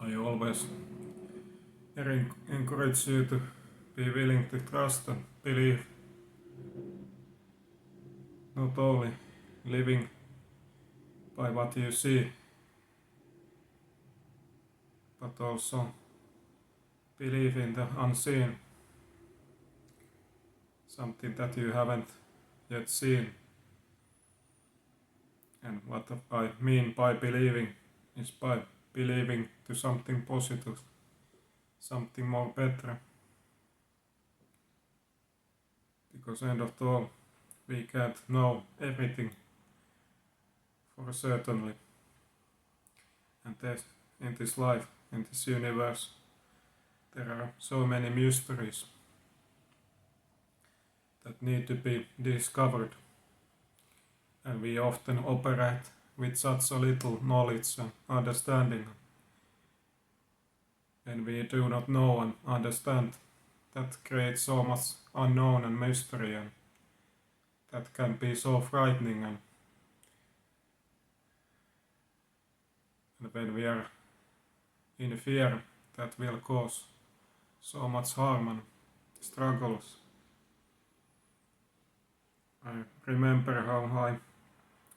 I always encourage you to be willing to trust and believe, not only living by what you see, but also believe in the unseen, something that you haven't yet seen. And what I mean by believing is by believing to something positive, something more better. Because end of all, we can't know everything for certainly. And in this life, in this universe, there are so many mysteries that need to be discovered. And we often operate with such a little knowledge and understanding. And we do not know and understand, that creates so much unknown and mystery, and that can be so frightening. And when we are in fear, that will cause so much harm and struggles. I remember how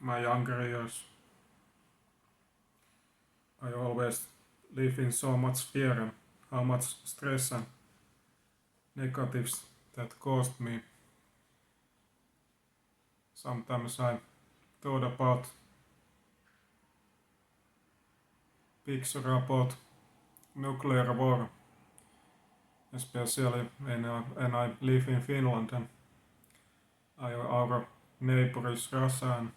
my younger years, I always live in so much fear and how much stress and negatives that caused me. Sometimes I thought about picture about nuclear war, especially when I live in Finland and our neighbor is Russia, and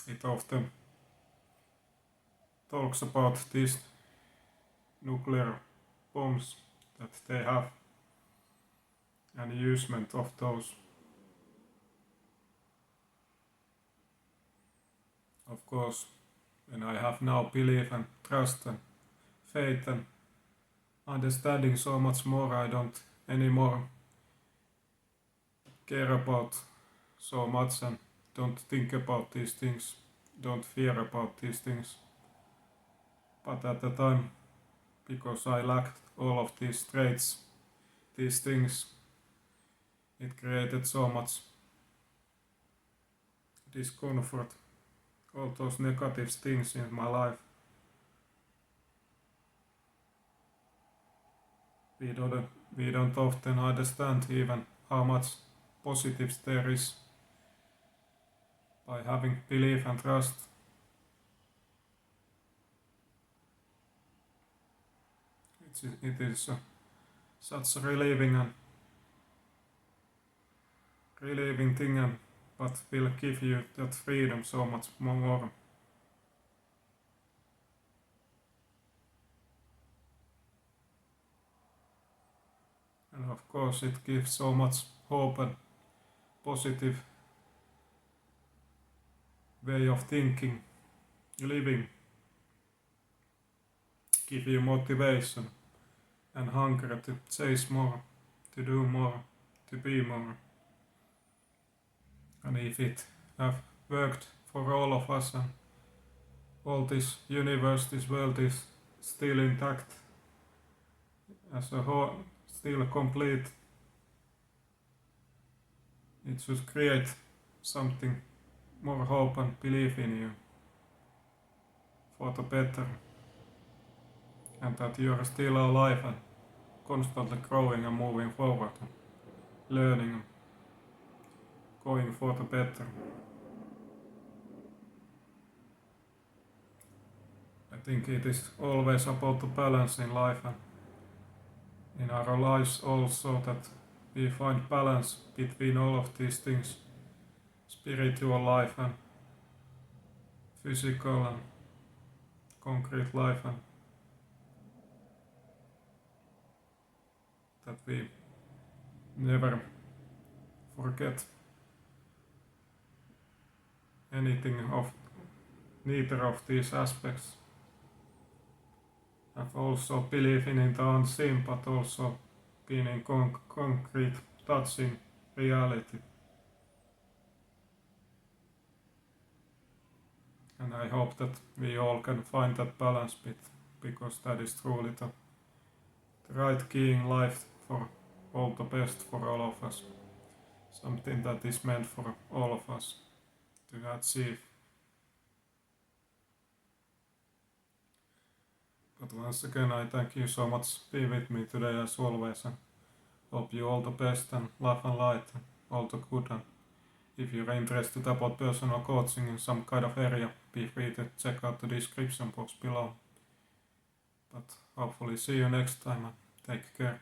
it often talks about these nuclear bombs that they have and usement of those. Of course, when I have now belief and trust and faith and understanding so much more, I don't anymore care about so much and don't think about these things, don't fear about these things. But at the time, because I lacked all of these traits, these things, it created so much discomfort, all those negative things in my life. We don't often understand even how much positives there is by having belief and trust. It is such a relieving thing, but will give you that freedom so much more. And of course it gives so much hope and positive way of thinking, living, give you motivation and hunger to chase more, to do more, to be more. And if it have worked for all of us and all this universe, this world is still intact as a whole, still complete, it should create something more hope and belief in you for the better, and that you are still alive and constantly growing and moving forward and learning and going for the better. I think it is always about the balance in life and in our lives also, that we find balance between all of these things, spiritual life and physical and concrete life, and that we never forget anything of neither of these aspects. Have also belief in the unseen, but also being in concrete, touching reality. And I hope that we all can find that balance because that is truly the right key in life for all the best for all of us. Something that is meant for all of us to achieve. But once again, I thank you so much to be with me today as always, and hope you all the best and love and light and all the good. And if you're interested about personal coaching in some kind of area, be free to check out the description box below. But hopefully see you next time and take care.